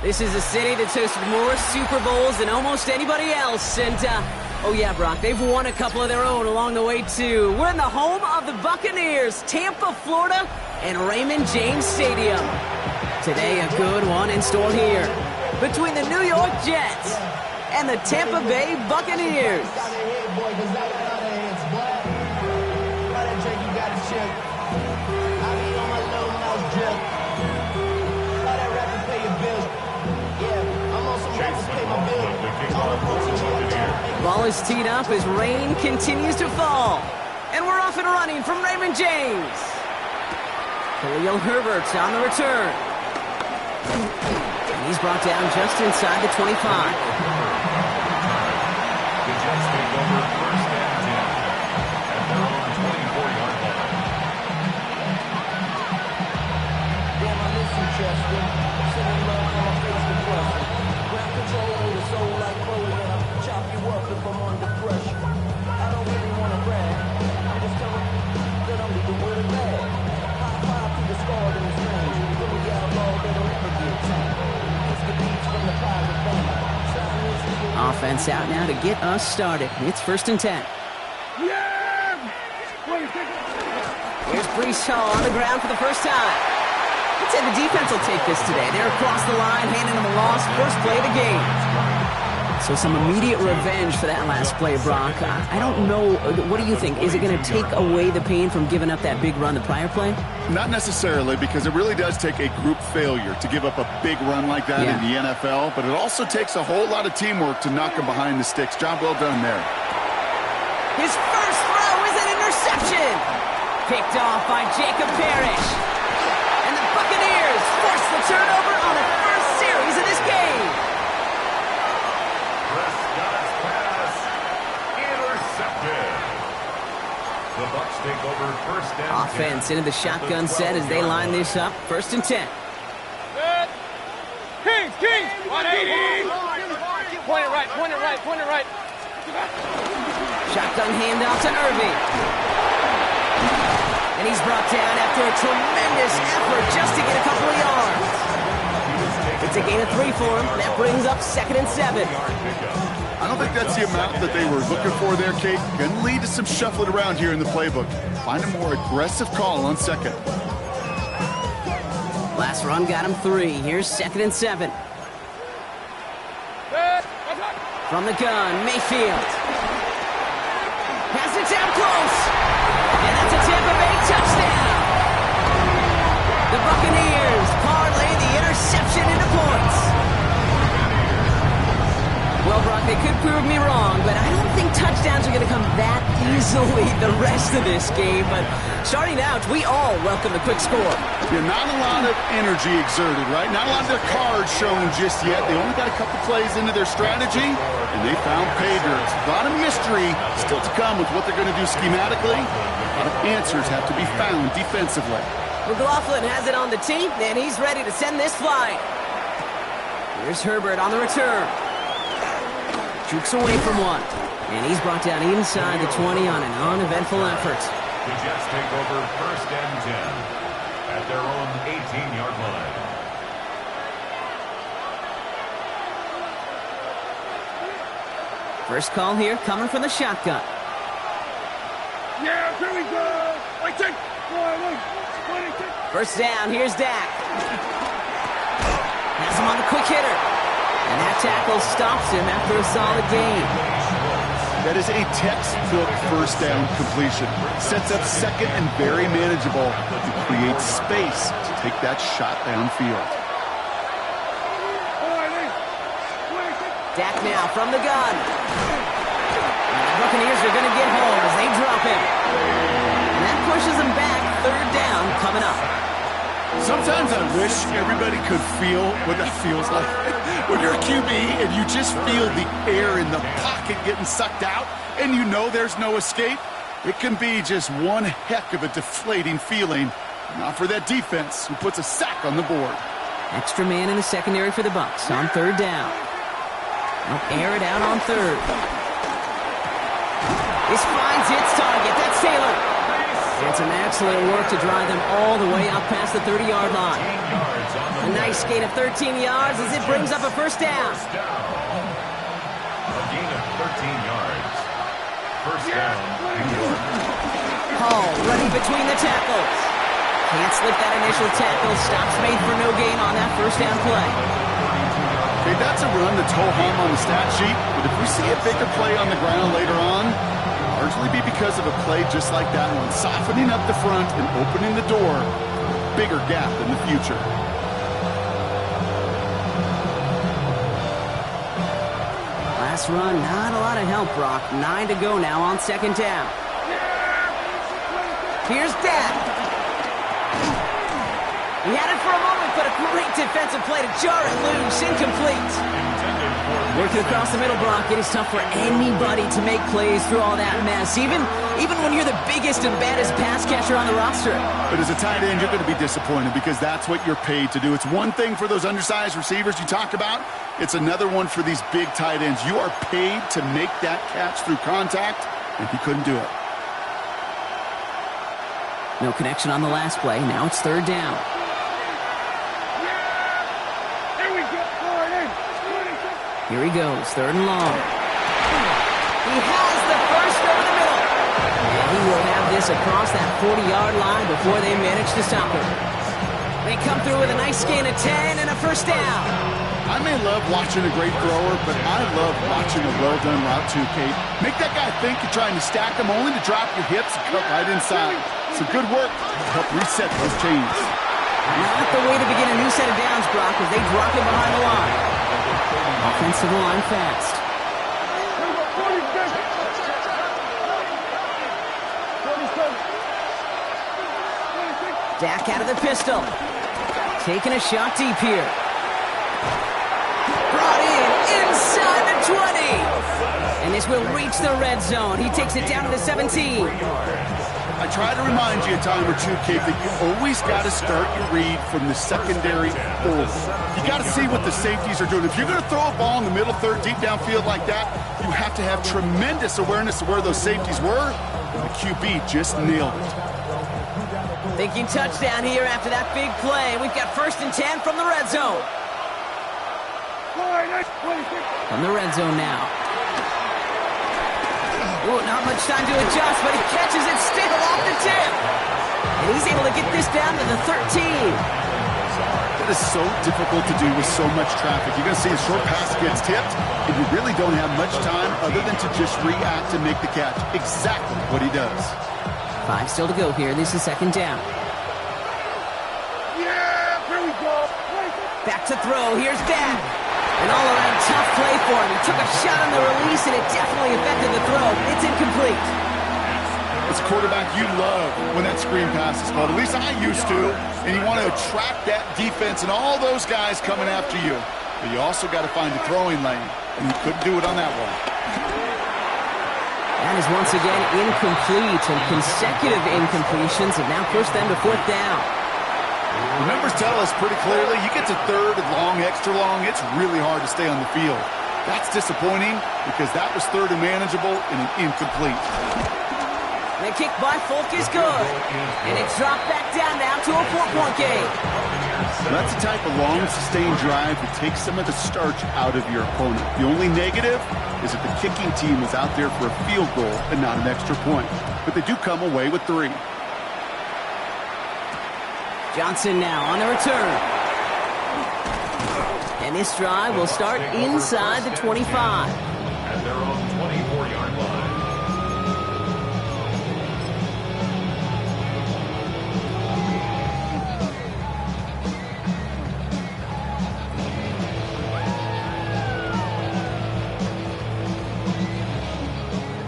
This is a city that's hosted more Super Bowls than almost anybody else. And, oh yeah, Brock, they've won a couple of their own along the way, too. We're in the home of the Buccaneers, Tampa, Florida, and Raymond James Stadium. Today, a good one in store here between the New York Jets and the Tampa Bay Buccaneers. Ball is teed up as rain continues to fall. And we're off and running from Raymond James. Khalil Herbert on the return. And he's brought down just inside the 25. The Jets take over first and 10 at their own 24-yard line. Damn, I miss you, Chester. Sending love on my face to pressure. Ground control with a soul like Chloe, and I'll chop you up if I'm under pressure. I don't really want to brag. I'm just telling you that I'm leaving with a bag. High five to the scarred in this range. Really outlaw that'll never get tamed. It's the beats from the private bank. Offense out now to get us started. It's first and 10. Here's Breece Hall on the ground for the first time. I'd say the defense will take this today. They're across the line, handing them a loss. First play of the game. So some immediate revenge for that last play, Brock. I don't know. What do you think? Is it going to take away the pain from giving up that big run the prior play? Not necessarily, because it really does take a group failure to give up a big run like that in the NFL. But it also takes a whole lot of teamwork to knock them behind the sticks. Job well done there. His first throw is an interception. Picked off by Jacob Parrish. And the Buccaneers force the turnover on the first series of this game. Prescott's pass intercepted. The Bucs take over first and 10. Offense into the shotgun set as they line this up. First and 10. Kings! 180! Point it right. Shotgun handoff to Irving. And he's brought down after a tremendous effort just to get a couple of yards. It's a gain of 3 for him. That brings up second and 7. I don't think that's the amount that they were looking for there, Kate. Going to lead to some shuffling around here in the playbook. Find a more aggressive call on second. Last run got him 3. Here's second and 7. From the gun, Mayfield. Has it down close. And that's a Tampa Bay touchdown. The Buccaneers parlay the interception into points. Well, Brock, they could prove me wrong, but I don't think touchdowns are going to come that easily the rest of this game. But starting out, we all welcome the quick score. Yeah, not a lot of energy exerted, right? Not a lot of their cards shown just yet. They only got a couple plays into their strategy, and they found pay dirt. A lot of mystery still to come with what they're going to do schematically. A lot of answers have to be found defensively. McLaughlin has it on the tee, and he's ready to send this flying. Here's Herbert on the return. Jukes away from one. And he's brought down inside the 20 on an uneventful effort. The Jets take over first and 10 at their own 18-yard line. First call here coming from the shotgun. Yeah, here we go. First down, here's Dak. Has him on the quick hitter. And that tackle stops him after a solid gain. That is a textbook first down completion. Sets up second and very manageable to create space to take that shot downfield. Dak now from the gun. And the Buccaneers are going to get home as they drop him. And that pushes them back. Third down coming up. Sometimes I wish everybody could feel what that feels like. When you're a QB and you just feel the air in the pocket getting sucked out and you know there's no escape, it can be just one heck of a deflating feeling. Not for that defense who puts a sack on the board. Extra man in the secondary for the Bucs on third down. They'll air it out on third. This finds its target. That's Taylor. And some excellent work to drive them all the way up past the 30-yard line. A nice gain of 13 yards as it brings up a first down. A gain of 13 yards. First down, New York. Hall running between the tackles. Can't slip that initial tackle. Stops made for no gain on that first down play. Okay, that's a run that's ho-hum on the stat sheet, but if we see a bigger play on the ground later on, largely be because of a play just like that one, softening up the front and opening the door, bigger gap in the future. Last run, not a lot of help, Brock. 9 to go now on second down. Here's Dak. He had it for a moment, but a great defensive play to jar it loose. Incomplete. Working across the middle, Brock. It is tough for anybody to make plays through all that mess, even when you're the biggest and baddest pass catcher on the roster. But as a tight end, you're going to be disappointed because that's what you're paid to do. It's one thing for those undersized receivers you talk about. It's another one for these big tight ends. You are paid to make that catch through contact, and he couldn't do it. No connection on the last play. Now it's third down. Here he goes, third and long. He has the first over the middle. And he will have this across that 40-yard line before they manage to stop him. They come through with a nice gain of 10 and a first down. I may love watching a great thrower, but I love watching a well-done route too, Kate. Make that guy think you're trying to stack him only to drop your hips and cut right inside. Some good work to help reset those chains. Not the way to begin a new set of downs, Brock, as they drop him behind the line. Offense to the line fast. Dak out of the pistol. Taking a shot deep here. Brought in inside the 20. And this will reach the red zone. He takes it down to the 17. I try to remind you a time or two, Kate, that you always got to start your read from the secondary forward. You got to see what the safeties are doing. If you're going to throw a ball in the middle third, deep downfield like that, you have to have tremendous awareness of where those safeties were. And the QB just nailed it. Thinking touchdown here after that big play. We've got first and 10 from the red zone. From the red zone now. Ooh, not much time to adjust, but he catches it still off the tip. And he's able to get this down to the 13. That is so difficult to do with so much traffic. You're going to see a short pass gets tipped, and you really don't have much time other than to just react and make the catch. Exactly what he does. 5 still to go here. This is second down. Yeah, here we go. Back to throw. Here's Dak. An all-around tough play for him. He took a shot on the release, and it definitely affected the throw. It's incomplete. As a quarterback, you love when that screen pass is called. At least I used to. And you want to attract that defense and all those guys coming after you. But you also got to find the throwing lane, and you couldn't do it on that one. That is once again incomplete, and consecutive incompletions have now pushed them to fourth down. The numbers tell us pretty clearly, you get to third and long, extra long, it's really hard to stay on the field. That's disappointing because that was third and manageable and an incomplete. The kick by Folk is good. And it's dropped back down now to a 4-point game. That's the type of long, sustained drive that takes some of the starch out of your opponent. The only negative is that the kicking team is out there for a field goal and not an extra point. But they do come away with 3. Johnson now on the return. And this drive will start inside the 25. At their own 24-yard line.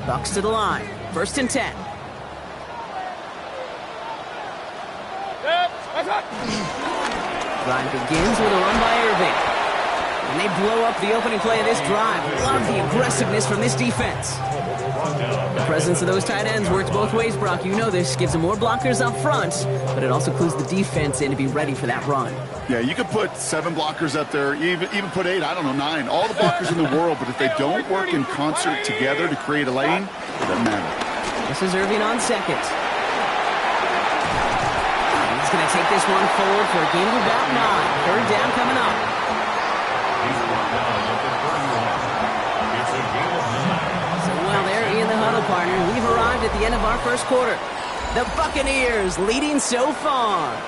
Bucks to the line. First and 10. Drive begins with a run by Irving. And they blow up the opening play of this drive. Love the aggressiveness from this defense. The presence of those tight ends works both ways, Brock. You know this. Gives them more blockers up front, but it also clues the defense in to be ready for that run. Yeah, you could put 7 blockers up there, even put 8, I don't know, 9. All the blockers in the world, but if they don't work in concert together to create a lane, it doesn't matter. This is Irving on second. going to take this one forward for a gain of about 9. Third down coming up. He's brought down at the 31. It's a gain of 9. So, well, they're in the huddle, partner. We've arrived at the end of our first quarter. The Buccaneers leading so far.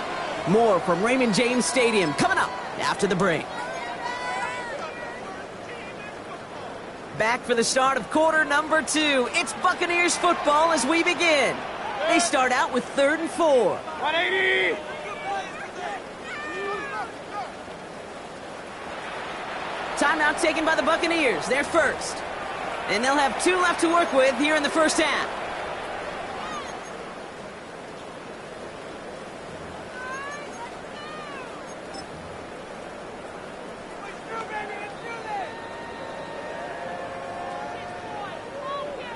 More from Raymond James Stadium coming up after the break. Back for the start of quarter number 2. It's Buccaneers football as we begin. They start out with 3rd and 4. 180! Timeout taken by the Buccaneers. They're first. And they'll have 2 left to work with here in the first half.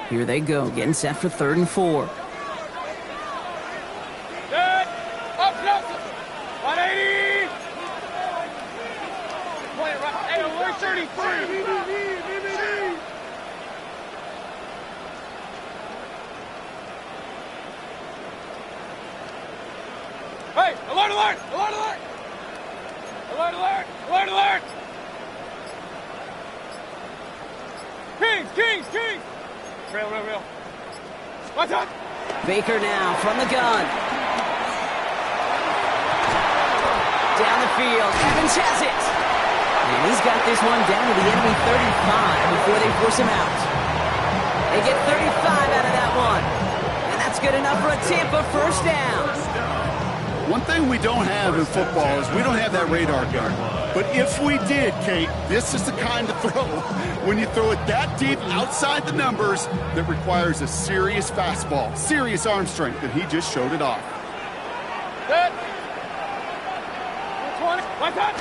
Here they go, getting set for 3rd and 4. Good! Up, close! 180! Play it right. Hey, we're 33! Hey, alert, alert! Alert, alert! Alert, alert! Alert, alert! Kings, Kings, Kings! Real. Watch out! Baker now from the gun. Down the field. Evans has it. And he's got this one down to the enemy 35 before they force him out. They get 35 out of that one. And that's good enough for a Tampa first down. One thing we don't have in football is we don't have that radar gun. But if we did, Kate, this is the kind of throw, when you throw it that deep outside the numbers, that requires a serious fastball, serious arm strength, and he just showed it off. Good! 20, watch out!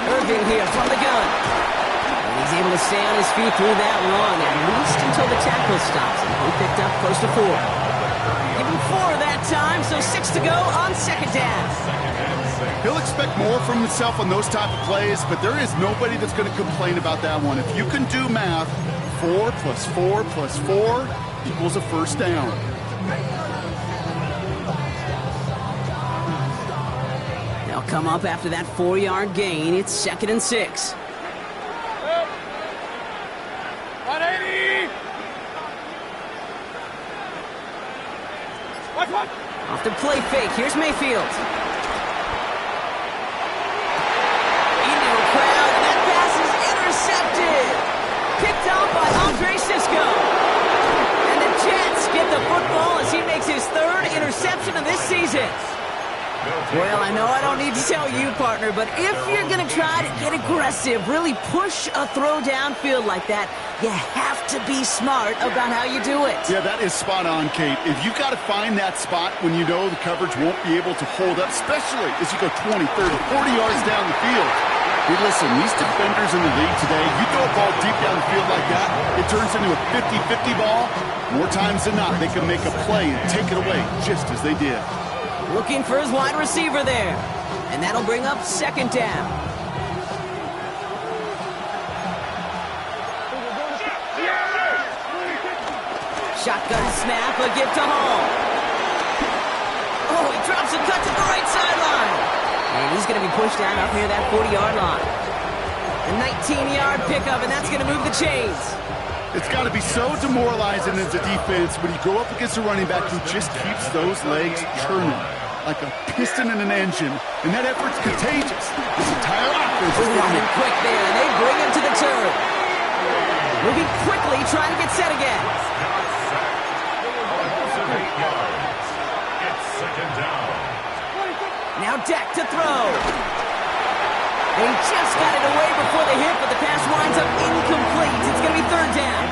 Irving here from the gun. And he's able to stay on his feet through that run, at least until the tackle stops. And he picked up close to 4. Give him 4 that time, so 6 to go on second down. He'll expect more from himself on those type of plays, but there is nobody that's going to complain about that one. If you can do math, 4 plus 4 plus 4 equals a first down. They'll come up after that 4-yard gain. It's 2nd and 6. 180! Watch! Off the play fake. Here's Mayfield. Picked up by Andre Sisco. And the Jets get the football as he makes his 3rd interception of this season. Well, I know I don't need to tell you, partner, but if you're going to try to get aggressive, really push a throw downfield like that, you have to be smart about how you do it. Yeah, that is spot on, Kate. If you got to find that spot when you know the coverage won't be able to hold up, especially as you go 20, 30, 40 yards down the field. Hey, listen, these defenders in the league today, you throw a ball deep down the field like that, it turns into a 50-50 ball. More times than not, they can make a play and take it away just as they did. Looking for his wide receiver there. And that'll bring up 2nd down. Shotgun snap, a give to Hall. Oh, he drops a cut to the right sideline. And he's going to be pushed down up near that 40-yard line. A 19-yard pickup, and that's going to move the chains. It's got to be so demoralizing as a defense when you go up against a running back who just keeps those legs churning like a piston in an engine, and that effort's contagious. This entire offense is running quick there, and they bring him to the turn. Moving quickly, trying to get set again. It's 2nd down. Now Dak to throw. They just got it away before the hit, but the pass winds up incomplete. It's going to be 3rd down.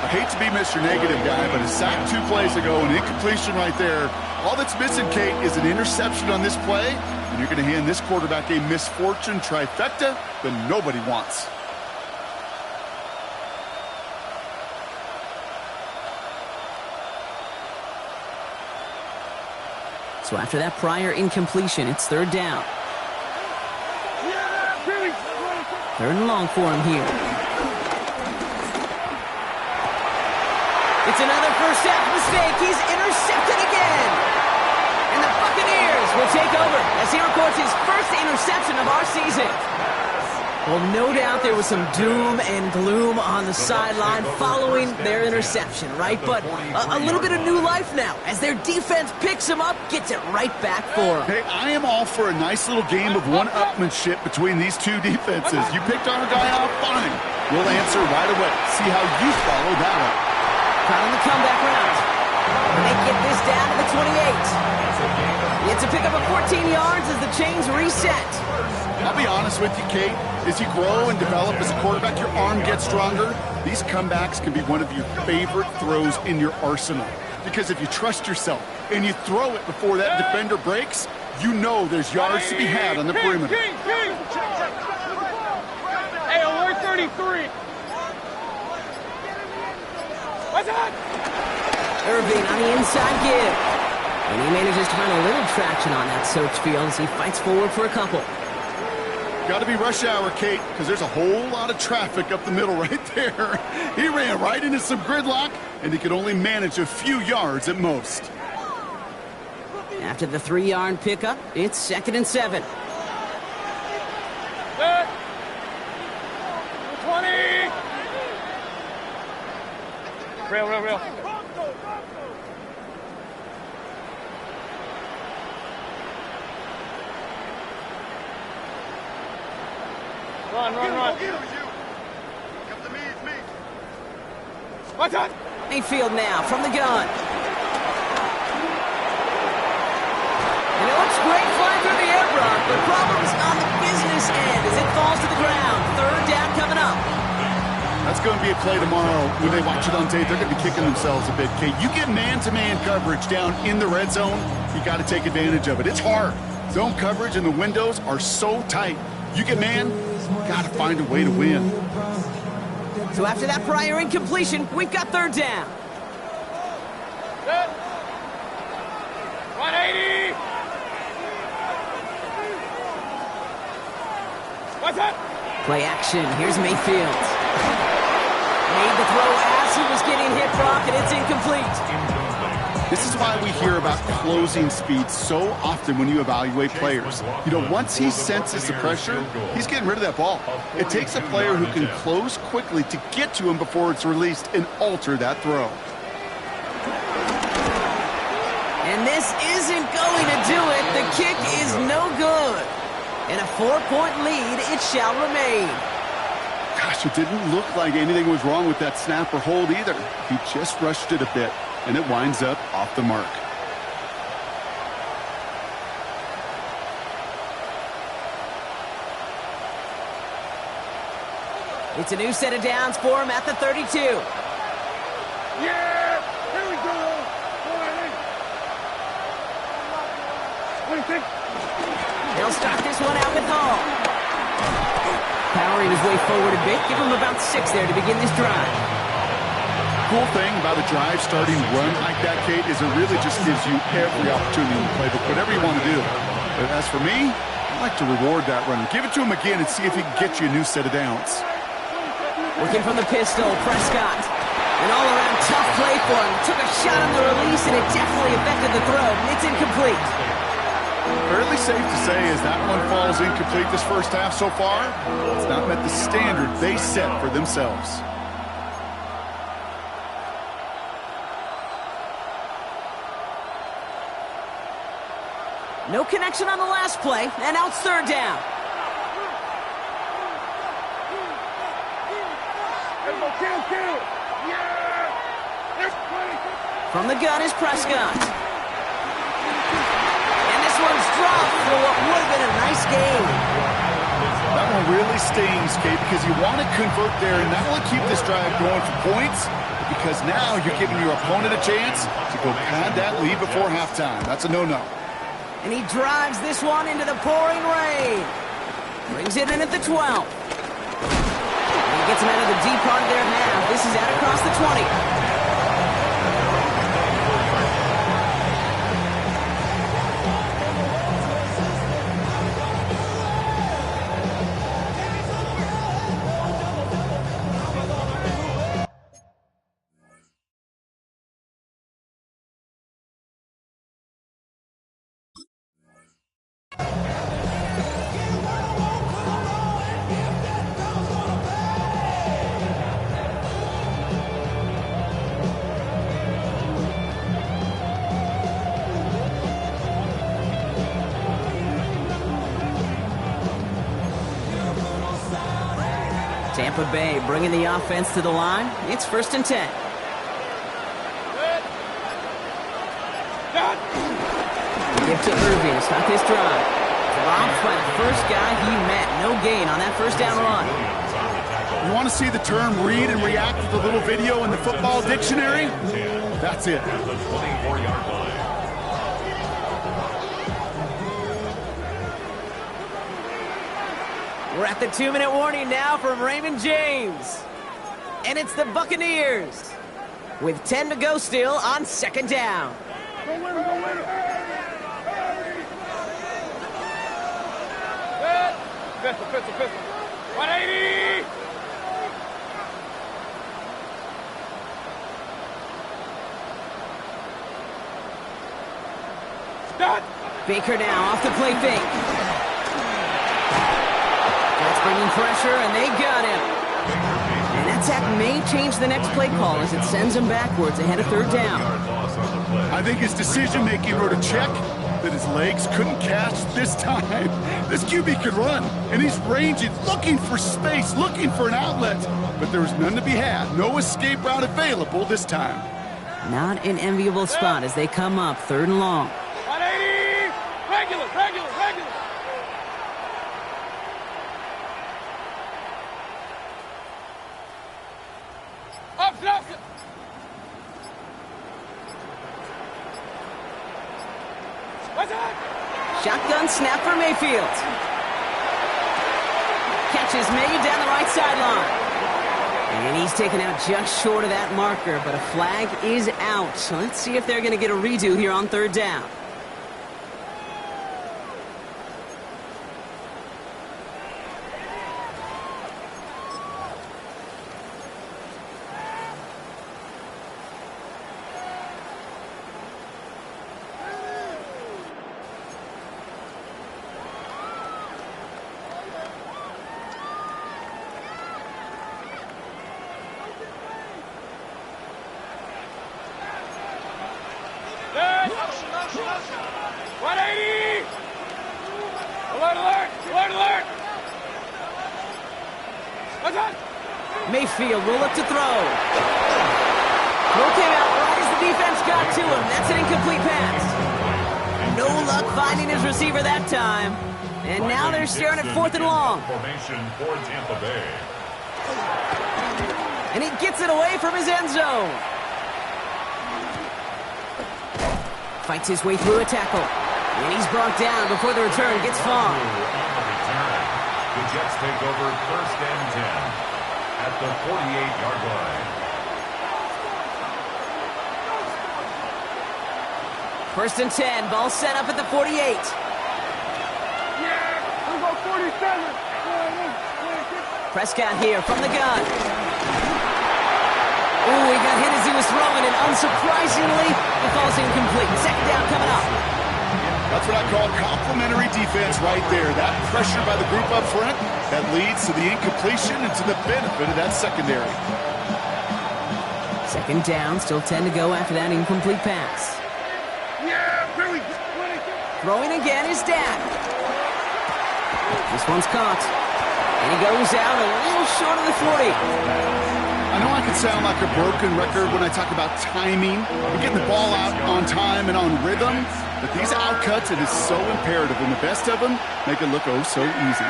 I hate to be Mr. Negative guy, but a sack 2 plays ago, an incompletion right there. All that's missing, Kate, is an interception on this play, and you're going to hand this quarterback a misfortune trifecta that nobody wants. So after that prior incompletion, it's 3rd down. 3rd and long for him here. It's another first half mistake. He's intercepted again. And the Buccaneers will take over as he records his first interception of our season. Well, no doubt there was some doom and gloom on the sideline following their interception, right? But a little bit of new life now as their defense picks him up, gets it right back for him. Hey, I am all for a nice little game of one-upmanship between these two defenses. You picked our guy out, fine. We'll answer right away. See how you follow that up. Caught on the comeback route. And they get this down to the 28. It's a pickup of 14 yards as the chains reset. I'll be honest with you, Kate. As you grow and develop as a quarterback, your arm gets stronger. These comebacks can be one of your favorite throws in your arsenal. Because if you trust yourself and you throw it before that defender breaks, you know there's yards to be had on the perimeter. Hey, alert 33. What's that? Irving on the inside give. And he manages to find a little traction on that search field as he fights forward for a couple. Got to be rush hour, Kate, because there's a whole lot of traffic up the middle right there. He ran right into some gridlock, and he could only manage a few yards at most. After the 3-yard pickup, it's 2nd and 7. Set. 20. Real. Run. What's that? Mayfield now from the gun. And it looks great flying through the air, Brock, but problems on the business end as it falls to the ground. 3rd down coming up. That's going to be a play tomorrow. When they watch it on tape, they're going to be kicking themselves a bit, Kate. You get man-to-man coverage down in the red zone, you got to take advantage of it. It's hard. Zone coverage and the windows are so tight. You get man, got to find a way to win. So after that prior incompletion, we've got 3rd down. Set. 180. What's that? Play action. Here's Mayfield. Made the throw as he was getting hit, Brock, and it's incomplete. This is why we hear about closing speed so often when you evaluate players. You know, once he senses the pressure, he's getting rid of that ball. It takes a player who can close quickly to get to him before it's released and alter that throw. And this isn't going to do it. The kick is no good. And a 4-point lead, it shall remain. Gosh, it didn't look like anything was wrong with that snap or hold either. He just rushed it a bit, and it winds up off the mark. It's a new set of downs for him at the 32. Yeah! Here we go! 26. They'll start this one out with Hall. Powering his way forward a bit, give him about 6 there to begin this drive. Cool thing about a drive starting run like that, Kate, is it really just gives you every opportunity in the playbook, whatever you want to do. But as for me, I like to reward that runner. Give it to him again and see if he can get you a new set of downs. Working from the pistol, Prescott. An all-around tough play for him. Took a shot on the release, and it definitely affected the throw. It's incomplete. Fairly safe to say as that one falls incomplete this first half so far, it's not met the standard they set for themselves. No connection on the last play, and now it's 3rd down. From the gun is Prescott. And this one's dropped for what would have been a nice game. That one really stings, Kate, because you want to convert there and not only keep this drive going for points, because now you're giving your opponent a chance to go pad that lead before halftime. That's a no-no. And he drives this one into the pouring rain. Brings it in at the 12. And he gets him out of the deep part of their half. This is out across the 20. Tampa Bay bringing the offense to the line. It's 1st and 10. Give to Irving to start this drive. Dropped by the first guy he met. No gain on that first down run. You want to see the term read and react with a little video in the football dictionary? That's it. At the 24-yard line. We're at the 2-minute warning now from Raymond James. And it's the Buccaneers with 10 to go still on 2nd down. Go win him, go win him. Pistol. 180! Stop! Baker now off the play fake. That's bringing pressure, and they got him. And that sack may change the next play call as it sends him backwards ahead of 3rd down. I think his decision-making wrote a check that his legs couldn't catch this time. This QB could run, and he's ranging, looking for space, looking for an outlet. But there was none to be had. No escape route available this time. Not an enviable spot as they come up 3rd and long. 180! Regular! Up! What's that? Shotgun snap for Mayfield. Catch is made down the right sideline. And he's taken out just short of that marker, but a flag is out. So let's see if they're going to get a redo here on 3rd down. Mayfield will look to throw. Throw came out right as the defense got to him. That's an incomplete pass. No luck finding his receiver that time. And now they're staring at 4th and long. Formation for Tampa Bay. And he gets it away from his end zone. Fights his way through a tackle. And he's brought down before the return gets far. The Jets take over 1st and 10 at the 48-yard line. 1st and 10. Ball set up at the 48. Yeah! We'll go 47! Prescott here from the gun. Ooh, he got hit as he was throwing, and unsurprisingly, it falls incomplete. 2nd down coming up. That's what I call complimentary defense right there. That pressure by the group up front, that leads to the incompletion and to the benefit of that secondary. 2nd down, still 10 to go after that incomplete pass. Yeah! Here we go! Throwing again is Dak. This one's caught. And he goes out a little short of the 40. I know I can sound like a broken record when I talk about timing and getting the ball out on time and on rhythm, but these outcuts, it is so imperative, and the best of them make it look oh so easy.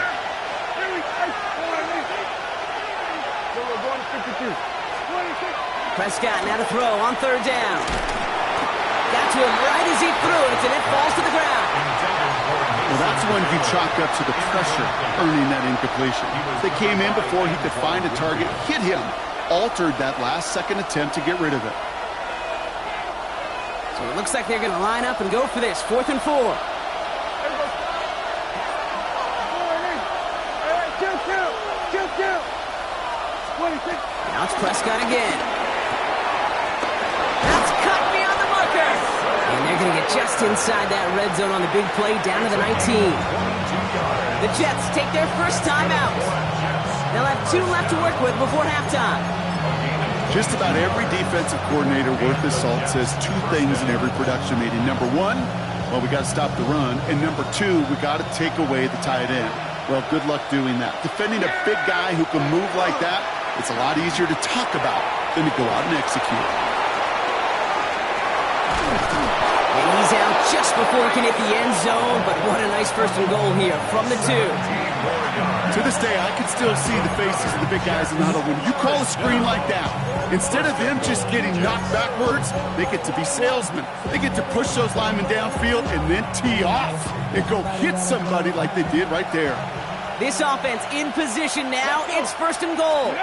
Prescott now to throw on 3rd down. Got to him right as he threw it, and it falls to the ground. Well, that's one you chalk up to the pressure earning that incompletion. They came in before he could find a target, hit him, altered that last-second attempt to get rid of it. So it looks like they're going to line up and go for this. 4th and 4. Now it's Prescott again. That's cut beyond the marker. And they're going to get just inside that red zone on the big play down to the 19. The Jets take their first time out. They'll have 2 left to work with before halftime. Just about every defensive coordinator worth his salt says 2 things in every production meeting. Number 1, well, we got to stop the run. And number 2, we got to take away the tight end. Well, good luck doing that. Defending a big guy who can move like that, it's a lot easier to talk about than to go out and execute. And he's out just before he can hit the end zone, but what a nice first and goal here from the 2. To this day, I can still see the faces of the big guys in the huddle. When you call a screen like that, instead of them just getting knocked backwards, they get to be salesmen. They get to push those linemen downfield and then tee off and go hit somebody like they did right there. This offense in position now. It's first and goal.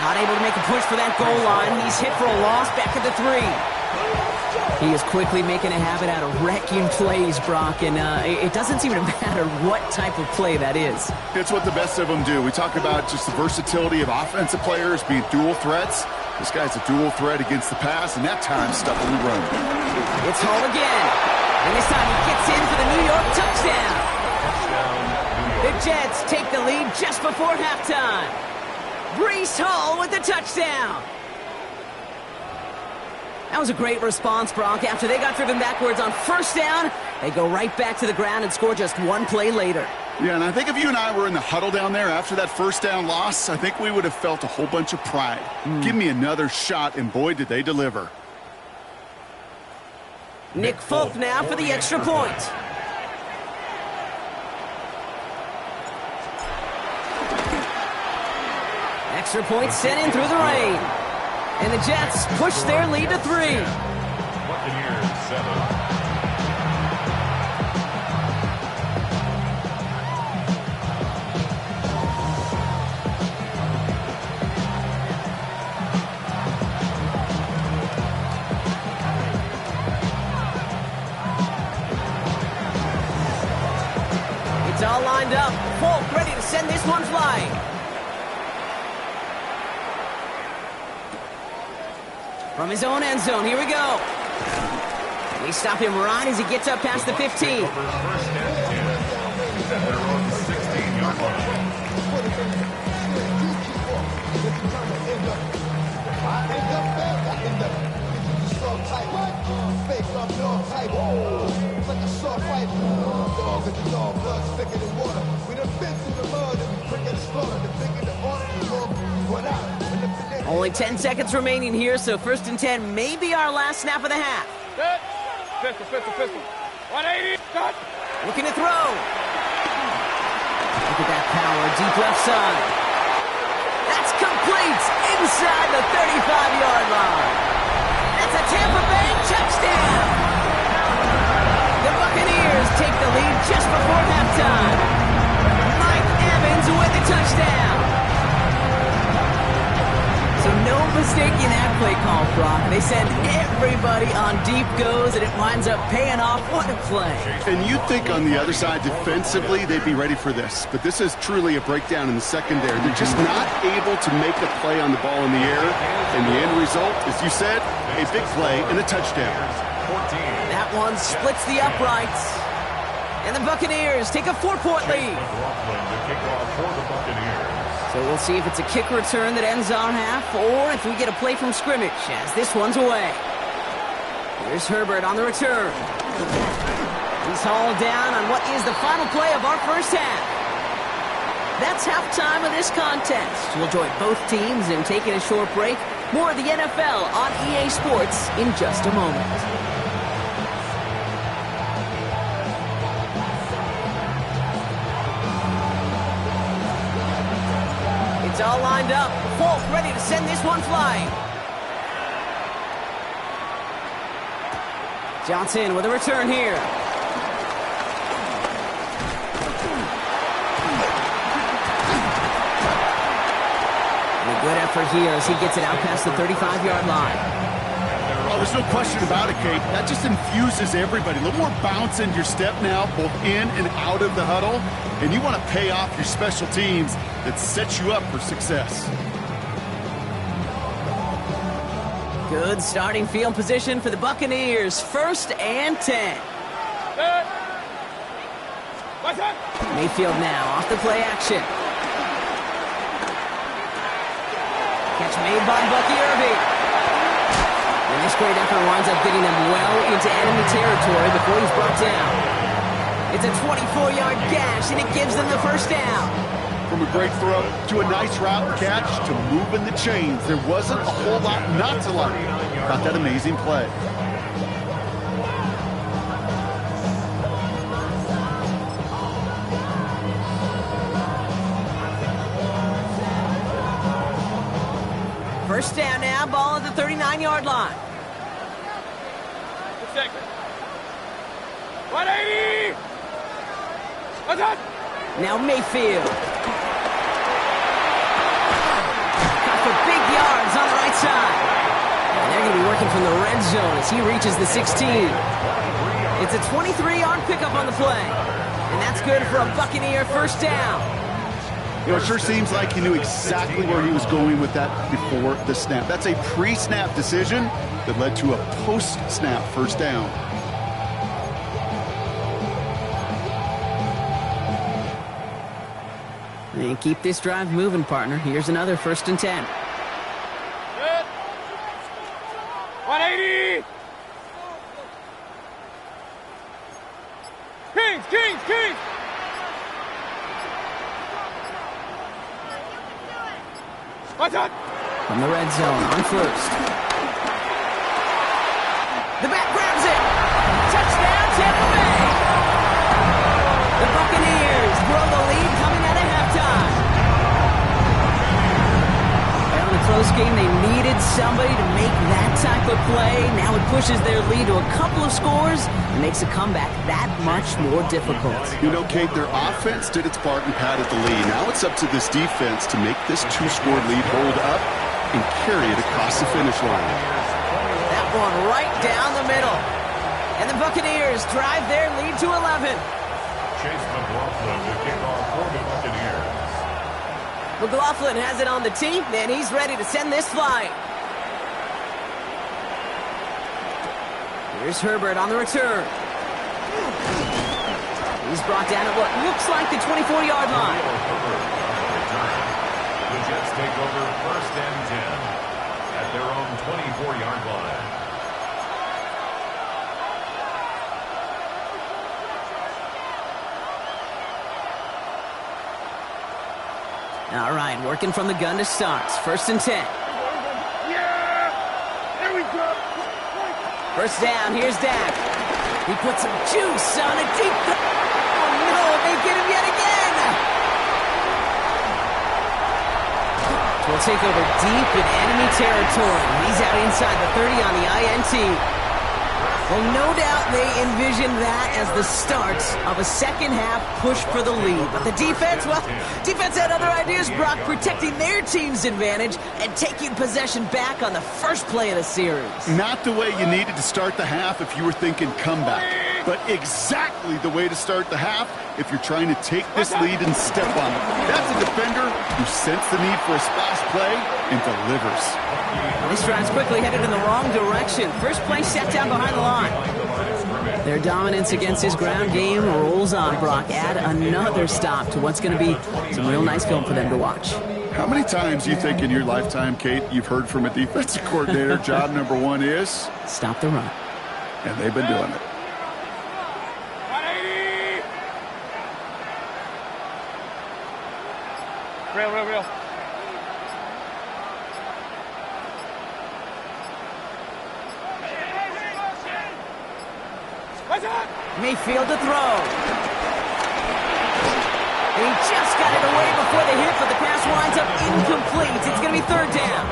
Not able to make a push for that goal line. He's hit for a loss back at the 3. He is quickly making a habit out of wrecking plays, Brock, and it doesn't seem to matter what type of play that is. It's what the best of them do. We talk about just the versatility of offensive players being dual threats. This guy's a dual threat against the pass, and that time stuffing the run. It's Hall again, and this time he gets in for the New York touchdown. The Jets take the lead just before halftime. Breece Hall with the touchdown. That was a great response, Brock. After they got driven backwards on first down, they go right back to the ground and score just one play later. Yeah, and I think if you and I were in the huddle down there after that first down loss, I think we would have felt a whole bunch of pride. Give me another shot, and boy, did they deliver. Nick Folk now for the extra point. Extra point sent in through the rain. And the Jets push their lead to 3. Buccaneers 7. It's all lined up. Folk ready to send this one flying. From his own end zone, here we go. They stop him right as he gets up past the 15. First and 10 at their own 16-yard line. Only 10 seconds remaining here, so first and 10 may be our last snap of the half. Good. Pistol. 180. Cut. Looking to throw. Look at that power, deep left side. That's complete inside the 35-yard line. That's a Tampa Bay touchdown. The Buccaneers take the lead just before halftime. Mike Evans with the touchdown. So no mistaking that play call, Brock. They send everybody on deep goes, and it winds up paying off. What a play. And you'd think on the other side, defensively, they'd be ready for this. But this is truly a breakdown in the secondary. They're just not able to make a play on the ball in the air. And the end result, as you said, a big play and a touchdown. That one splits the uprights. And the Buccaneers take a 4-point lead. The kickoff for the Buccaneers. So we'll see if it's a kick return that ends our half, or if we get a play from scrimmage as this one's away. Here's Herbert on the return. He's hauled down on what is the final play of our first half. That's halftime of this contest. We'll join both teams in taking a short break. More of the NFL on EA Sports in just a moment. It's all lined up. Folk ready to send this one flying. Johnson with a return here. And a good effort here as he gets it out past the 35-yard line. Oh, there's no question about it, Kate. That just infuses everybody. A little more bounce in your step now, both in and out of the huddle. And you want to pay off your special teams that sets you up for success. Good starting field position for the Buccaneers. 1st and 10. Mayfield now off the play action. Catch made by Bucky Irving. And this great effort winds up getting them well into enemy territory before he's brought down. It's a 24-yard gash, and it gives them the first down. From a great throw to a nice route catch to moving the chains, there wasn't a whole lot not to like about that amazing play. First down now, ball at the 39-yard line. 180! What's up? Now Mayfield. Got for big yards on the right side. And they're going to be working from the red zone as he reaches the 16. It's a 23-yard pickup on the play. And that's good for a Buccaneer first down. You know, it sure seems like he knew exactly where he was going with that before the snap. That's a pre-snap decision that led to a post-snap first down. And keep this drive moving, partner. Here's another 1st and 10. Good. 180! Kings! What's up? From the red zone on first. The back grabs it. Touchdown, Tampa Bay. The Buccaneers grow the lead coming out of halftime. Well, in a close game, they needed somebody to make that type of play. Now it pushes their lead to a couple of scores and makes a comeback that much more difficult. You know, Kate, their offense did its part and padded the lead. Now it's up to this defense to make this 2-score lead hold up and carry it across the finish line. That one right down the middle. And the Buccaneers drive their lead to 11. Chase McLaughlin to kick off for the Buccaneers. McLaughlin has it on the tee, and he's ready to send this flying. Here's Herbert on the return. He's brought down at what looks like the 24-yard line. The Jets take over 1st and 10 at their own 24-yard line. All right, working from the gun to start. 1st and 10. Yeah! There we go! First down, here's Dak. He puts some juice on a deep... Oh, no, they get him yet again! Will take over deep in enemy territory. He's out inside the 30 on the INT. Well, no doubt they envision that as the start of a second-half push for the lead. But the defense, well, defense had other ideas, Brock, protecting their team's advantage and taking possession back on the first play of the series. Not the way you needed to start the half if you were thinking comeback, but exactly the way to start the half if you're trying to take this lead and step on it. That's a defender who sensed the need for a splash play and delivers. This drive's quickly headed in the wrong direction. First play set down behind the line. Their dominance against his ground game rolls on, Brock. Add another stop to what's going to be some real nice film for them to watch. How many times do you think in your lifetime, Kate, you've heard from a defensive coordinator, job number one is? Stop the run. And they've been doing it. 180! Real. Mayfield to throw. And he just got it away before the hit, but the pass winds up incomplete. It's going to be 3rd down.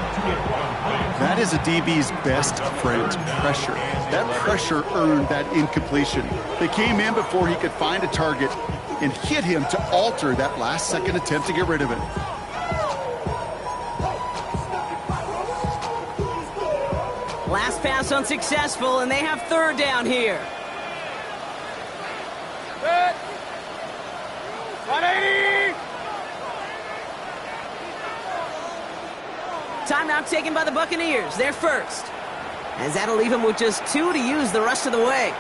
That is a DB's best friend, pressure. That pressure earned that incompletion. They came in before he could find a target and hit him to alter that last-second attempt to get rid of it. Last pass unsuccessful, and they have 3rd down here. Good. 180! Timeout taken by the Buccaneers. They're first. As that'll leave them with just 2 to use the rest of the way.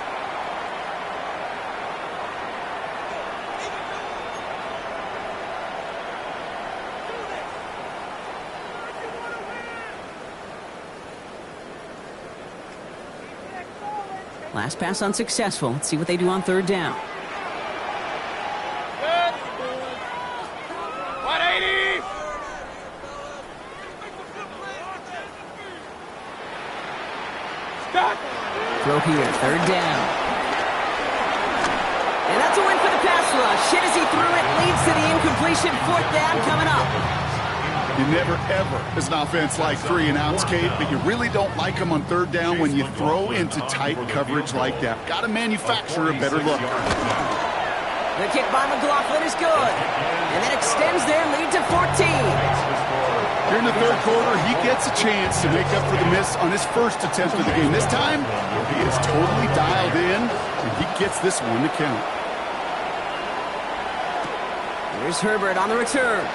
Last pass unsuccessful. Let's see what they do on 3rd down. Throw here, third down. And that's a win for the pass rush. Hit as he threw it, leads to the incompletion. Fourth down coming up. You never, ever, as an offense, like 3-and-outs, Kate, but you really don't like them on third down when you throw into tight coverage like that. Got to manufacture a better look. The kick by McLaughlin is good. And that extends their lead to 14. Here in the third quarter, he gets a chance to make up for the miss on his first attempt of the game. This time, he is totally dialed in, and he gets this one to count. Here's Herbert on the return.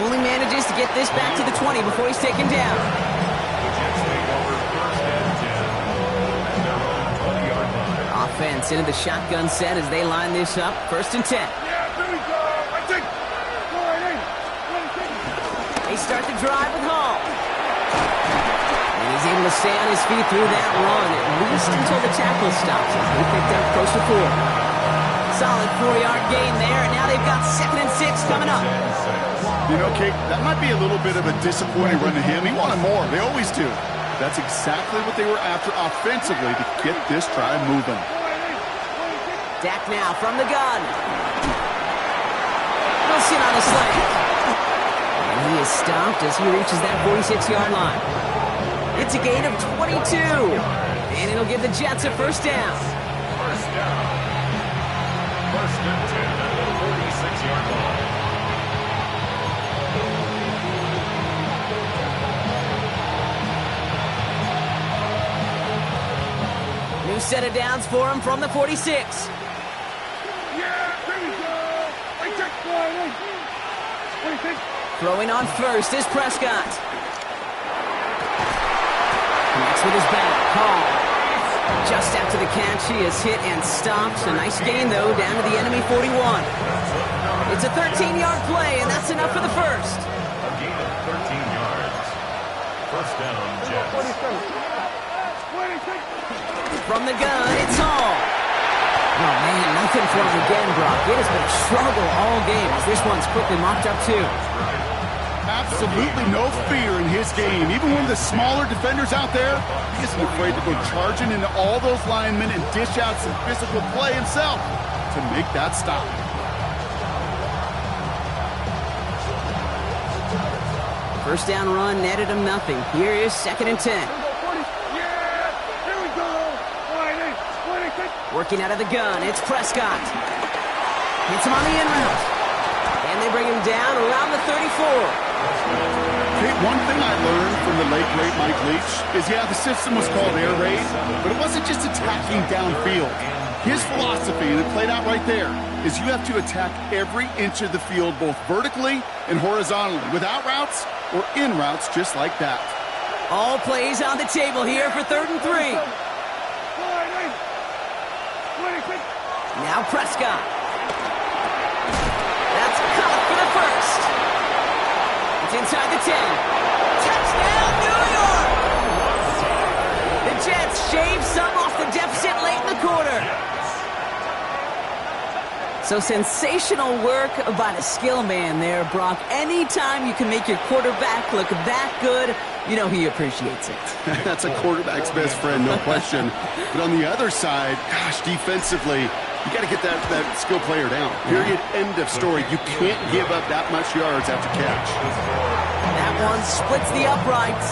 Only manages to get this back to the 20 before he's taken down. Offense into the shotgun set as they line this up. First and 10. Yeah, there we go. I think. Go right in. They start the drive with Hall. And he's able to stay on his feet through that run, at least until the tackle stops. He picked up close to 4. Solid 4-yard gain there, and now they've got 2nd and 6 coming up. You know, Kate, that might be a little bit of a disappointing run to him. He wanted more. They always do. That's exactly what they were after offensively to get this drive moving. Dak now from the gun. Wilson on the slant. And he is stopped as he reaches that 46-yard line. It's a gain of 22. And it'll give the Jets a first down. First down. First and 10 at the 46-yard line. New set of downs for him from the 46. Yeah, there we go. I check. Go right in. What do you think? Throwing on first is Prescott. Connects with his back. Hall. Just after the catch, he is hit and stopped. A nice gain, though, down to the enemy 41. It's a 13-yard play, and that's enough for the first. A gain of 13 yards. First down, Jets. 46. From the gun, it's Hall. Oh, man, nothing for him again, Brock. It has been a struggle all game as this one's quickly mopped up, too. Absolutely no fear in his game. Even one of the smaller defenders out there, he isn't afraid to go charging into all those linemen and dish out some physical play himself to make that stop. First down run netted him nothing. Here is 2nd and 10. Working out of the gun, it's Prescott. Hits him on the in route. And they bring him down around the 34. Okay, one thing I learned from the late, great Mike Leach is, yeah, the system was called air raid, but it wasn't just attacking downfield. His philosophy, and it played out right there, is you have to attack every inch of the field, both vertically and horizontally, without routes or in routes just like that. All plays on the table here for 3rd and 3. Now Prescott. That's caught for the first. It's inside the 10. Touchdown, New York! The Jets shave some off the deficit late in the quarter. So sensational work by the skill man there, Brock. Anytime you can make your quarterback look that good, you know he appreciates it. That's a quarterback's best friend, no question. But on the other side, gosh, defensively, you got to get that skill player down. Period. End of story. You can't give up that much yards after catch. That one splits the uprights.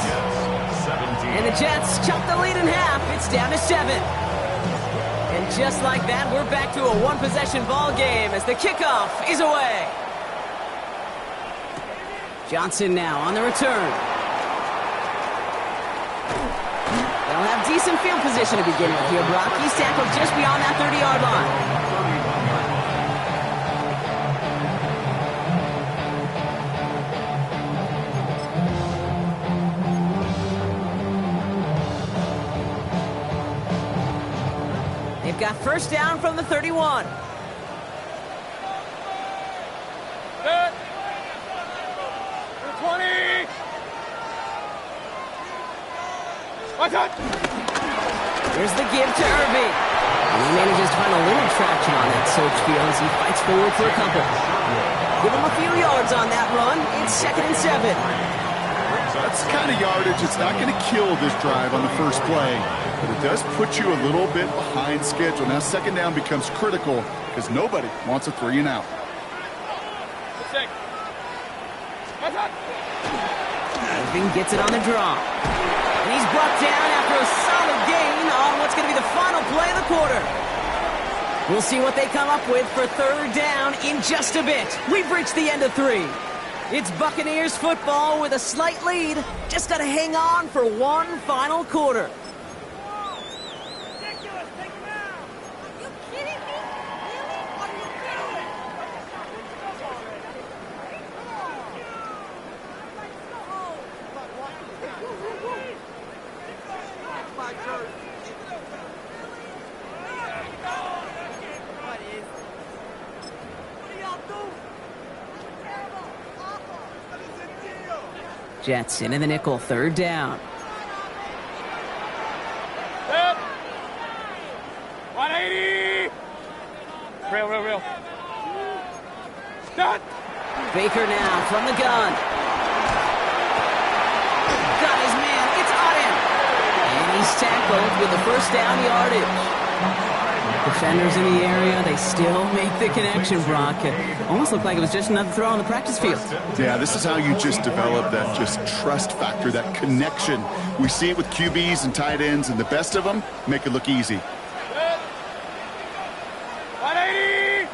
And the Jets chop the lead in half. It's down to 7. And just like that, we're back to a one-possession ball game as the kickoff is away. Johnson now on the return. They'll have decent field position to begin with here, Brock. He's tackled just beyond that 30-yard line. They've got first down from the 31. Set. 20. Here's the give to Irving. And he manages to find a little traction on that search field as he fights forward for a couple. Give him a few yards on that run. It's 2nd and 7. That's the kind of yardage. It's not going to kill this drive on the first play, but it does put you a little bit behind schedule. Now second down becomes critical because nobody wants a 3 and out. Irving gets it on the draw. And he's brought down after a solid gain on what's going to be the final play of the quarter. We'll see what they come up with for third down in just a bit. We've reached the end of 3. It's Buccaneers football with a slight lead. Just got to hang on for one final quarter. Jets into the nickel, third down. 180. Real. Start. Baker now from the gun. Got his man. It's Auden. And he's tackled with the first down yardage. Defenders in the area, they still make the connection, Brock. It almost looked like it was just another throw on the practice field. Yeah, this is how you just develop that just trust factor, that connection. We see it with QBs and tight ends, and the best of them make it look easy. 180.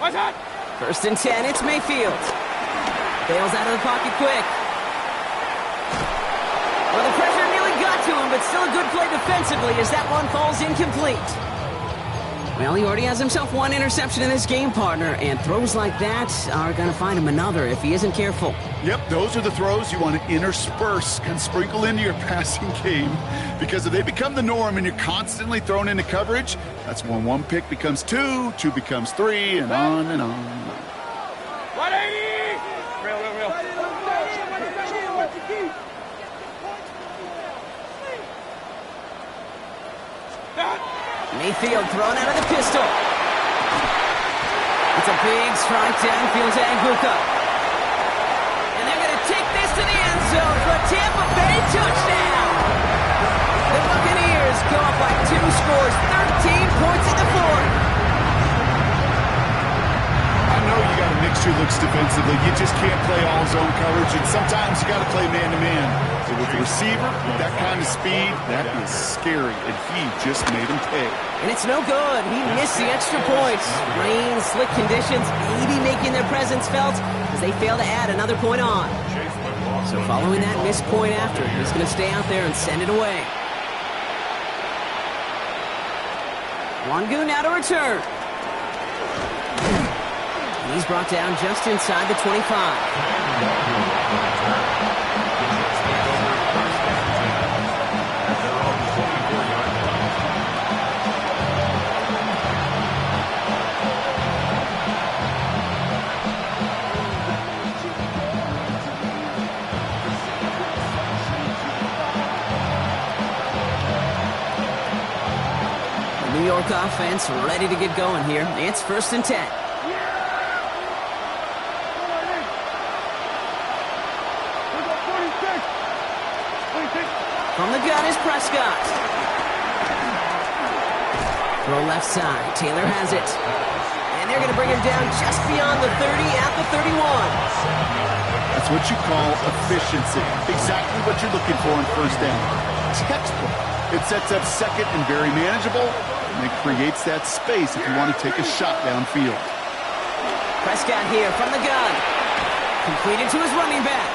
What's that? First and 10, it's Mayfield. Bails out of the pocket quick. Well, the pressure nearly got to him, but still a good play defensively as that one falls incomplete. Well, he already has himself one interception in this game, partner, and throws like that are going to find him another if he isn't careful. Yep, those are the throws you want to intersperse and sprinkle into your passing game, because if they become the norm and you're constantly thrown into coverage, that's when one pick becomes 2, 2 becomes 3, and on and on and on. 180. Real. Mayfield thrown out of the pistol. It's a big strike downfield to Anguka. And they're going to take this to the end zone for a Tampa Bay touchdown. The Buccaneers go up by 2 scores, 13 points in the fourth. I know you got to mix your looks defensively. You just can't play all zone coverage, and sometimes you got to play man-to-man. But with the receiver, with that kind of speed, that is scary, and he just made him pay. And it's no good. He missed the extra points. Rain, slick conditions, maybe making their presence felt as they fail to add another point on. So following that missed point after, he's going to stay out there and send it away. Wangu now to return. And he's brought down just inside the 25. New York offense ready to get going here. It's first and 10. From the gun is Prescott. Throw left side. Taylor has it. And they're going to bring him down just beyond the 30 at the 31. That's what you call efficiency. Exactly what you're looking for in first down. Textbook. It sets up second and very manageable, and it creates that space if you want to take a shot downfield. Prescott here from the gun. Completed to his running back.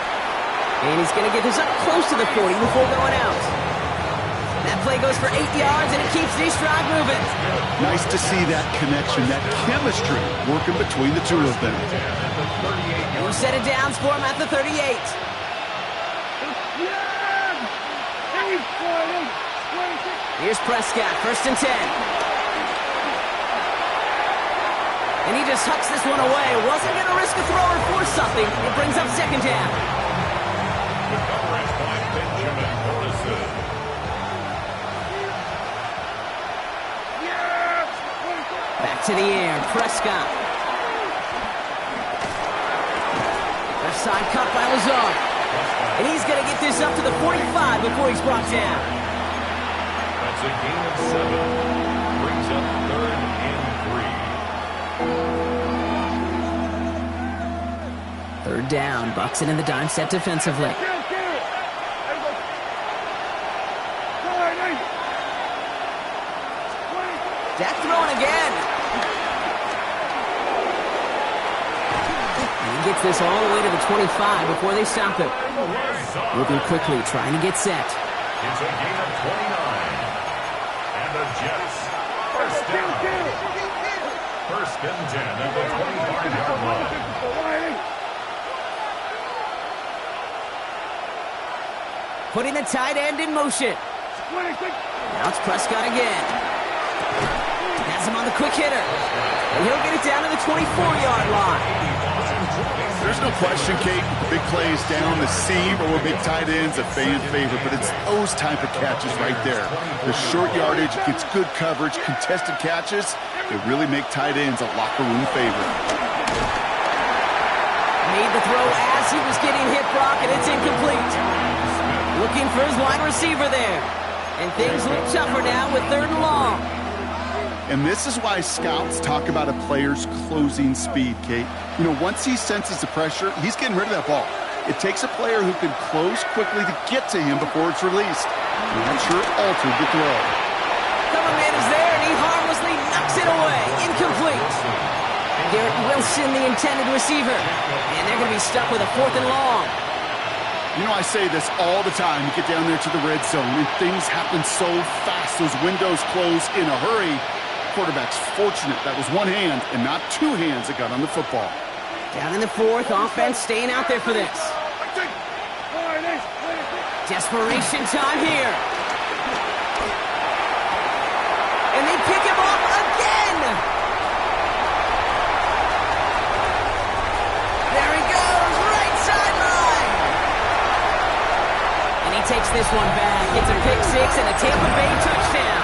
And he's going to get this up close to the 40 before going out. That play goes for 8 yards, and it keeps these drive moving. Nice to see that connection, that chemistry working between the two of them. New set of downs for him at the 38. Here's Prescott, first and 10. And he just hucks this one away. Wasn't going to risk a throw or force something. It brings up second down. Back to the air, Prescott. was off. And he's going to get this up to the 45 before he's brought down. That's a gain of 7. Brings up 3rd and 3. Third down. Bucks it in the dime set defensively. Dak throwing again. And he gets this all the way to the 25 before they stop it. Moving quickly, trying to get set. It's a gain of 29. And the Jets, first down. First and 10 at the 25-yard line. Putting the tight end in motion. Now it's Prescott again. Has him on the quick hitter. And he'll get it down to the 24-yard line. There's no question, Kate, big plays down the seam or big tight ends a fan favorite, but it's those type of catches right there. The short yardage gets good coverage, contested catches, they really make tight ends a locker room favorite. Made the throw as he was getting hit, Brock, and it's incomplete. Looking for his wide receiver there. And things look tougher now with 3rd and long. And this is why scouts talk about a player's closing speed, Kate. You know, once he senses the pressure, he's getting rid of that ball. It takes a player who can close quickly to get to him before it's released. And that sure altered the throw. Cover man is there, and he harmlessly knocks it away. Incomplete. Garrett Wilson, the intended receiver. And they're going to be stuck with a 4th and long. You know, I say this all the time. You get down there to the red zone, and things happen so fast. Those windows close in a hurry. Quarterback's fortunate that was one hand and not 2 hands that got on the football. Down in the 4th, offense staying out there for this. Desperation time here. And they pick him off again. There he goes, right sideline. And he takes this one back. It's a pick 6 and a Tampa Bay touchdown.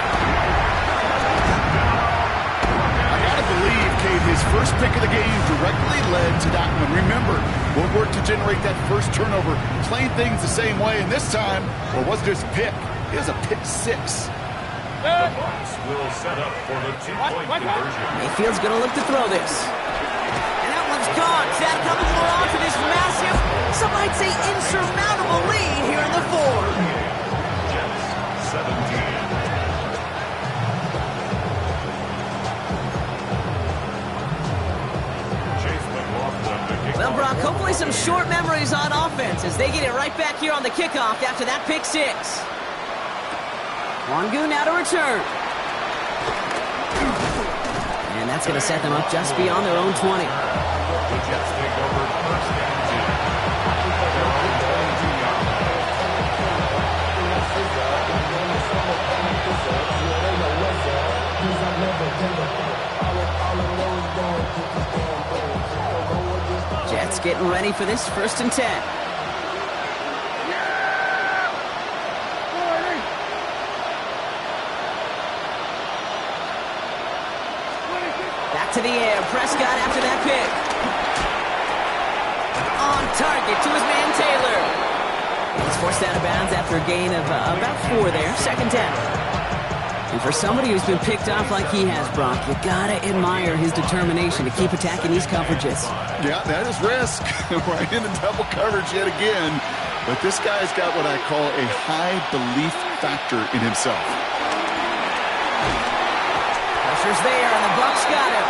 His first pick of the game directly led to that one. Remember, what worked to generate that first turnover, playing things the same way, and this time, well, it wasn't just a pick, it was a pick 6. The Bucs will set up for the 2-point conversion. Mayfield's going to look to throw this. And that one's gone. Sad coming more on to this massive, some might say insurmountable lead here in the 4th. Jets, 17. Well, Brock, hopefully some short memories on offense as they get it right back here on the kickoff after that pick 6. Wangu now to return. And that's going to set them up just beyond their own 20. The Jets take over first and 10. They're on the 22-yard Jets getting ready for this 1st and 10. Back to the air. Prescott after that pick. On target to his man Taylor. He's forced out of bounds after a gain of about 4 there. 2nd down. And for somebody who's been picked off like he has, Brock, you gotta admire his determination to keep attacking these coverages. Yeah, that is risk. Right into double coverage yet again. But this guy's got what I call a high belief factor in himself. Pressure's there, and the Bucs got him.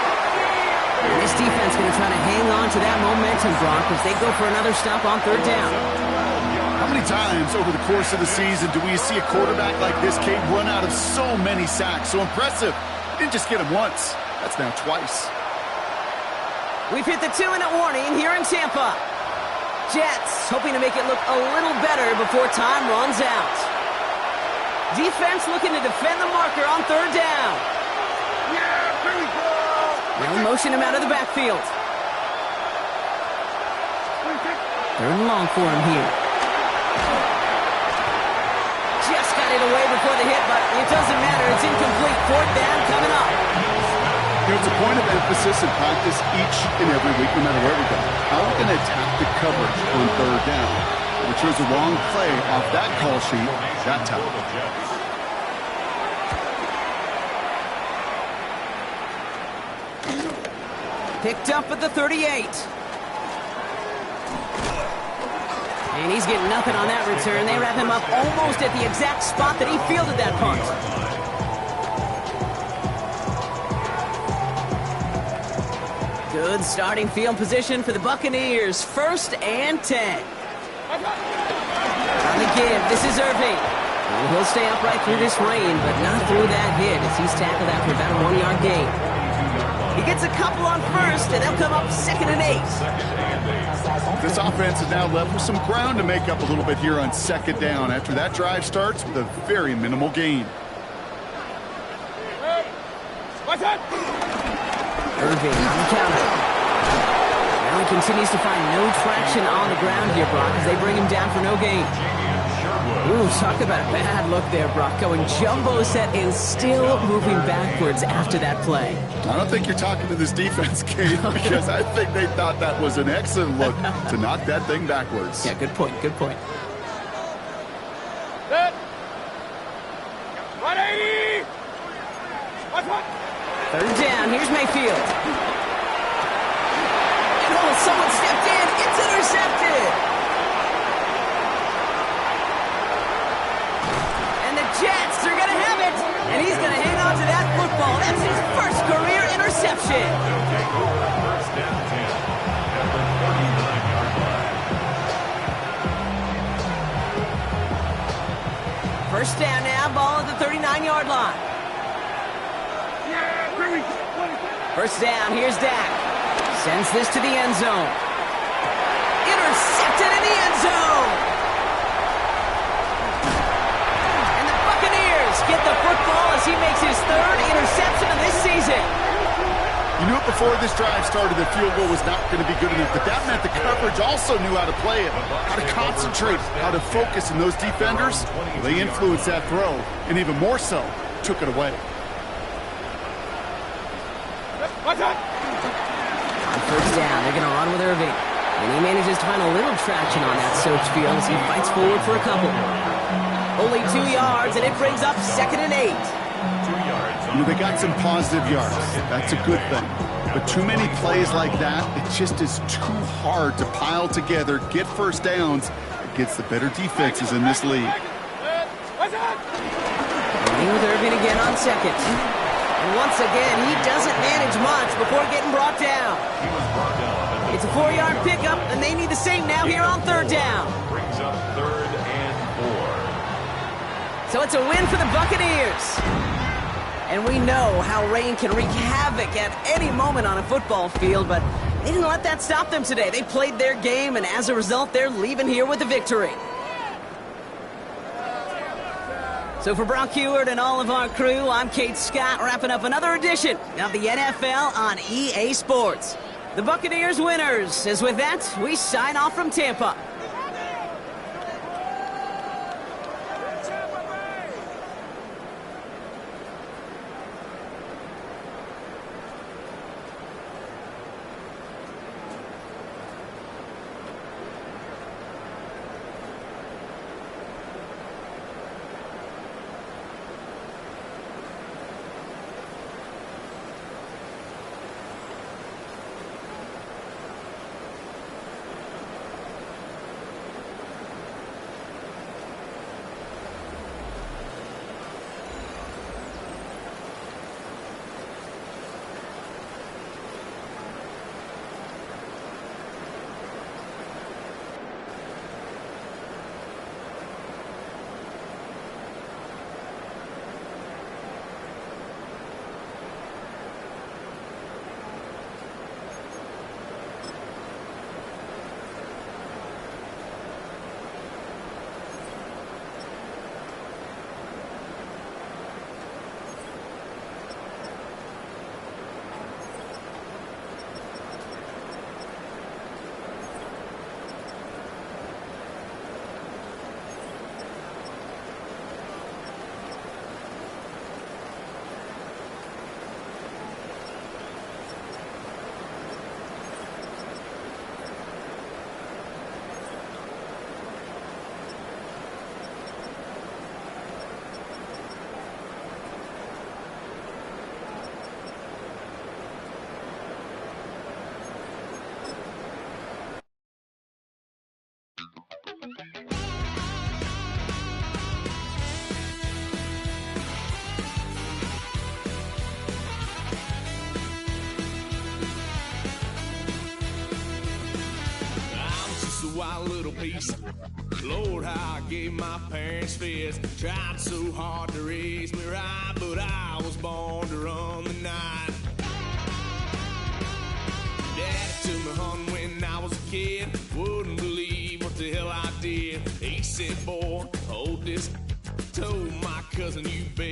And this defense going to try to hang on to that momentum, Brock, as they go for another stop on 3rd down. How many times over the course of the season do we see a quarterback like this, Kate, run out of so many sacks? So impressive. He didn't just get him once. That's now twice. We've hit the 2-minute warning here in Tampa. Jets hoping to make it look a little better before time runs out. Defense looking to defend the marker on 3rd down. Yeah, here we go. They'll motion him out of the backfield. 3rd and long for him here. Just got it away before the hit, but it doesn't matter. It's incomplete. 4th down coming up. It's a point of emphasis in practice each and every week, no matter where we go. How are we going to attack the coverage on third down? We chose the wrong play off that call sheet that time. Picked up at the 38. And he's getting nothing on that return. They wrap him up almost at the exact spot that he fielded that punt. Good starting field position for the Buccaneers. 1st and 10. On the give, this is Irving. He'll stay upright through this rain, but not through that hit as he's tackled after about a 1-yard gain. He gets a couple on 1st, and they'll come up 2nd and 8. This offense is now left with some ground to make up a little bit here on 2nd down after that drive starts with a very minimal gain. Irving on the counter. Now he continues to find no traction on the ground here, Brock, as they bring him down for no gain. Ooh, talk about a bad look there, Brock. Going jumbo set and still moving backwards after that play. I don't think you're talking to this defense, Kate, because I think they thought that was an excellent look to knock that thing backwards. Yeah, good point, good point. Set. 180. What? 3rd down, here's Mayfield. And oh, someone stepped in. It's intercepted. And the Jets are going to have it. And he's going to hang on to that football. That's his 1st career interception. First down 10 at the 39-yard line. 1st down now, ball at the 39-yard line. 1st down, here's Dak. Sends this to the end zone. Intercepted in the end zone. And the Buccaneers get the football as he makes his 3rd interception of this season. You knew it before this drive started that field goal was not going to be good enough, but that meant the coverage also knew how to play it, how to concentrate, how to focus, and those defenders, they influenced that throw, and even more so, took it away. On 1st down, they're going to run with Irving. And he manages to find a little traction on that soaked field as he fights forward for a couple. Only 2 yards, and it brings up 2nd and 8. 2 yards. You know, they got some positive yards. That's a good thing. But too many plays like that, it just is too hard to pile together, get 1st downs against the better defenses in this league. Running with Irving again on 2nd. And once again, he doesn't manage much before getting brought down. He was brought down. It's a 4-yard pickup, and they need the same now here on 3rd down. Brings up 3rd and 4. So it's a win for the Buccaneers. And we know how rain can wreak havoc at any moment on a football field, but they didn't let that stop them today. They played their game, and as a result, they're leaving here with a victory. So for Brock Heward and all of our crew, I'm Kate Scott, wrapping up another edition of the NFL on EA Sports. The Buccaneers winners, as with that, we sign off from Tampa. east. Lord, how I gave my parents fits. Tried so hard to raise me right, but I was born to run the night. Daddy took me hunting when I was a kid. Wouldn't believe what the hell I did. He said, boy, hold this. Told my cousin, you bet